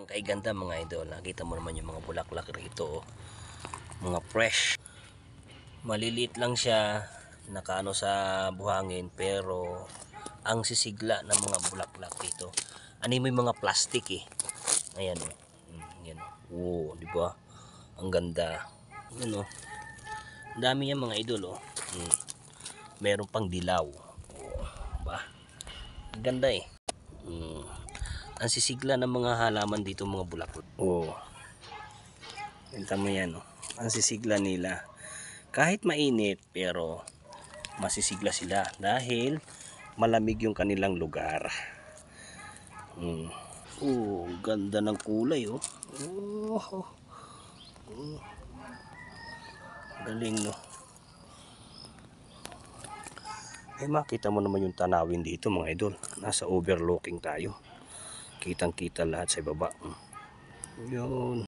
kay ganda mga idol. Nakita mo naman yung mga bulaklak rito, oh. Mga fresh. Maliliit lang siya, nakaano sa buhangin, pero ang sisigla ng mga bulaklak dito. Ano mo yung mga plastic eh. Ayan oh. Yan oh. Di ba? Ang ganda. Ano? Ang dami yan mga idol oh. Meron pang dilaw. Oh, ba? Ang ganda eh. Ang sisigla ng mga halaman dito mga bulaklak. Oh. Enta mo yan oh. Ang sisigla nila. Kahit mainit pero masisigla sila dahil malamig yung kanilang lugar. Oh, ganda ng kulay oh. Galing no. Makita mo naman yung tanawin dito mga idol. Nasa overlooking tayo. Kitang kita lahat sa baba. Yun.